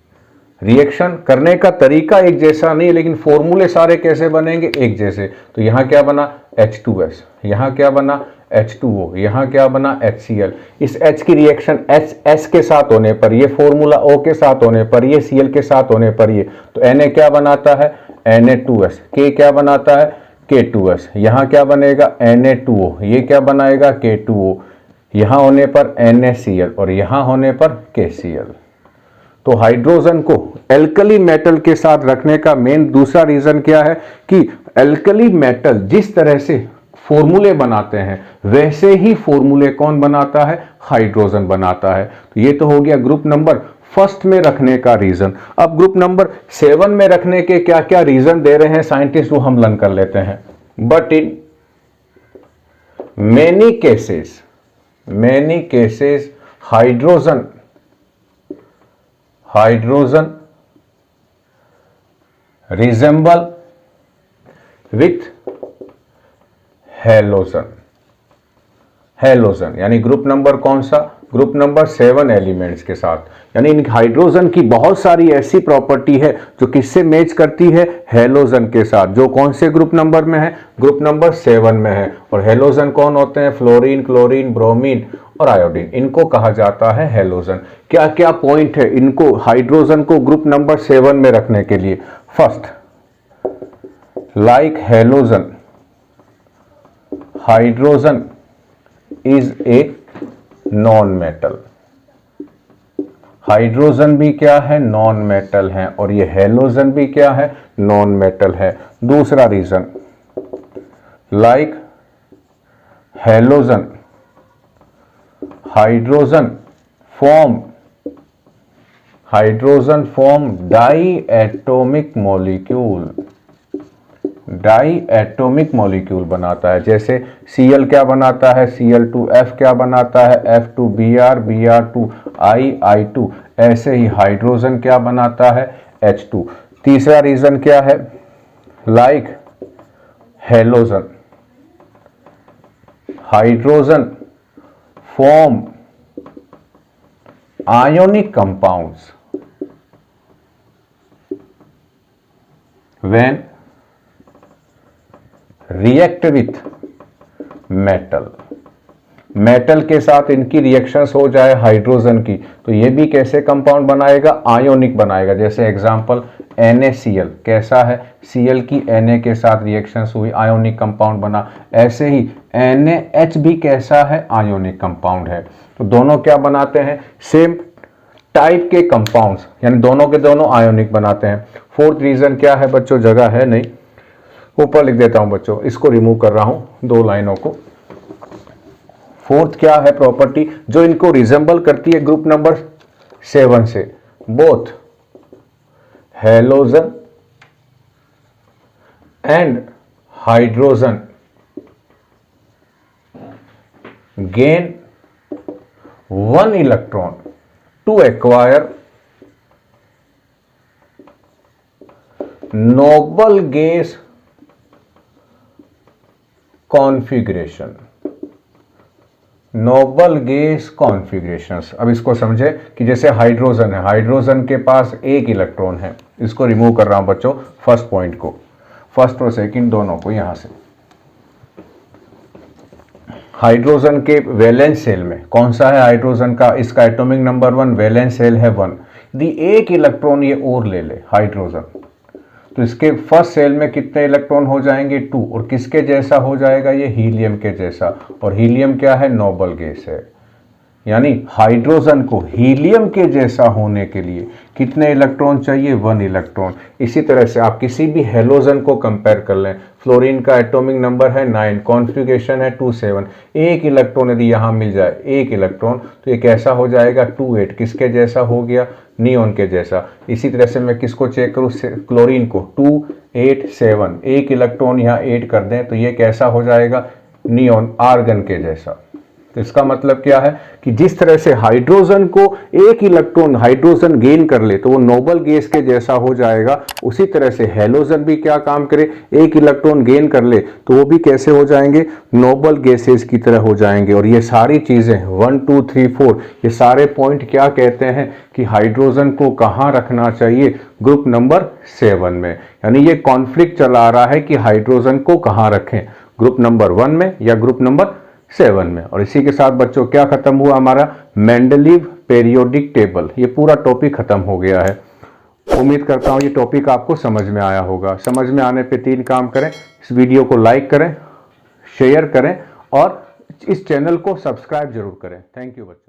रिएक्शन करने का तरीका एक जैसा नहीं, लेकिन फॉर्मूले सारे कैसे बनेंगे, एक जैसे। तो यहां क्या बना H2S, यहां क्या बना H2O, यहां क्या बना HCl। इस H की रिएक्शन S के साथ होने पर, ये फॉर्मूला O के साथ होने पर, ये Cl के साथ होने पर, ये तो Na क्या बनाता है Na2S, K क्या बनाता है K2S, यहां क्या बनेगा Na2O, ये क्या बनाएगा K2O, यहां होने पर NaCl और यहां होने पर KCl। तो हाइड्रोजन को एल्कली मेटल के साथ रखने का मेन दूसरा रीजन क्या है कि एल्कली मेटल जिस तरह से फॉर्मूले बनाते हैं वैसे ही फॉर्मूले कौन बनाता है, हाइड्रोजन बनाता है। तो ये तो हो गया ग्रुप नंबर फर्स्ट में रखने का रीजन। अब ग्रुप नंबर 7 में रखने के क्या क्या रीजन दे रहे हैं साइंटिस्ट, वो हम लर्न कर लेते हैं। But in many cases hydrogen resemble with halogen यानी ग्रुप नंबर कौन सा, ग्रुप नंबर 7 एलिमेंट्स के साथ। यानी इन हाइड्रोजन की बहुत सारी ऐसी प्रॉपर्टी है जो किससे मैच करती है, हेलोजन के साथ, जो कौन से ग्रुप नंबर में है, ग्रुप नंबर 7 में है। और हेलोजन कौन होते हैं, फ्लोरीन, क्लोरीन, ब्रोमीन और आयोडीन, इनको कहा जाता है हेलोजन। क्या क्या पॉइंट है इनको, हाइड्रोजन को ग्रुप नंबर 7 में रखने के लिए। First, like halogen, hydrogen is a non metal. Hydrogen भी क्या है, नॉन मेटल है, और ये हेलोजन भी क्या है, नॉन मेटल है। दूसरा reason, like halogen hydrogen form diatomic molecule बनाता है। जैसे Cl क्या बनाता है, Cl2, क्या बनाता है, F2Br, Br2I, I2। ऐसे ही हाइड्रोजन क्या बनाता है, H2। तीसरा रीजन क्या है, like halogen hydrogen form ionic compounds when react with metal के साथ इनकी रिएक्शंस हो जाए हाइड्रोजन की, तो ये भी कैसे कंपाउंड बनाएगा, आयोनिक बनाएगा। जैसे एग्जांपल NaCl कैसा है, Cl की Na के साथ रिएक्शंस हुई, आयोनिक कंपाउंड बना। ऐसे ही NaH भी कैसा है, आयोनिक कंपाउंड है। तो दोनों क्या बनाते हैं, सेम टाइप के कंपाउंड्स, यानी दोनों के दोनों आयोनिक बनाते हैं। फोर्थ रीजन क्या है बच्चों, जगह है नहीं, ऊपर लिख देता हूं बच्चों, इसको रिमूव कर रहा हूं 2 लाइनों को। फोर्थ क्या है प्रॉपर्टी जो इनको रिजेंबल करती है ग्रुप नंबर 7 से, both halogen and hydrogen gain 1 electron to acquire noble gas configuration. Noble gas configurations, अब इसको समझे कि जैसे हाइड्रोजन है, हाइड्रोजन के पास 1 इलेक्ट्रॉन है, इसको रिमूव कर रहा हूं बच्चों, फर्स्ट पॉइंट को, फर्स्ट और सेकंड दोनों को। यहां से हाइड्रोजन के वैलेंस सेल में कौन सा है हाइड्रोजन का, इसका एटॉमिक नंबर 1, वैलेंस सेल है 1। यदि 1 इलेक्ट्रॉन ये और ले ले हाइड्रोजन, तो इसके फर्स्ट सेल में कितने इलेक्ट्रॉन हो जाएंगे, 2। और किसके जैसा हो जाएगा ये, हीलियम के जैसा। और हीलियम क्या है, नोबल गैस है। यानी हाइड्रोजन को हीलियम के जैसा होने के लिए कितने इलेक्ट्रॉन चाहिए? 1 इलेक्ट्रॉन। इसी तरह से आप किसी भी हेलोजन को कंपेयर कर लें, फ्लोरीन का एटॉमिक नंबर है 9, कॉन्फ़िगरेशन है 2 7, एक इलेक्ट्रॉन यदि यहाँ मिल जाए, एक इलेक्ट्रॉन, तो ये कैसा हो जाएगा? 2 8, किसके जैसा हो गया? नियोन के जैसा। इसी तरह से मैं किसको चेक करूँ? क्लोरीन को, 2 8 7, एक इलेक्ट्रॉन यहाँ 8 कर दें तो ये कैसा हो जाएगा? नियोन, आर्गन के जैसा। तो इसका मतलब क्या है कि जिस तरह से हाइड्रोजन को एक इलेक्ट्रॉन हाइड्रोजन गेन कर ले तो वो नोबल गैस के जैसा हो जाएगा, उसी तरह से हेलोजन भी क्या काम करे? एक इलेक्ट्रॉन गेन कर ले तो वो भी कैसे हो जाएंगे? नोबल गैसेस की तरह हो जाएंगे। और ये सारी चीजें 1 2 3 4 ये सारे पॉइंट क्या कहते हैं कि हाइड्रोजन को कहाँ रखना चाहिए? ग्रुप नंबर 7 में। यानी ये कॉन्फ्लिक्ट चला रहा है कि हाइड्रोजन को कहाँ रखें, ग्रुप नंबर 1 में या ग्रुप नंबर 7 में। और इसी के साथ बच्चों क्या खत्म हुआ? हमारा मेंडलीव पीरियोडिक टेबल, ये पूरा टॉपिक खत्म हो गया है। उम्मीद करता हूँ ये टॉपिक आपको समझ में आया होगा। समझ में आने पे 3 काम करें, इस वीडियो को लाइक करें, शेयर करें और इस चैनल को सब्सक्राइब जरूर करें। थैंक यू बच्चों।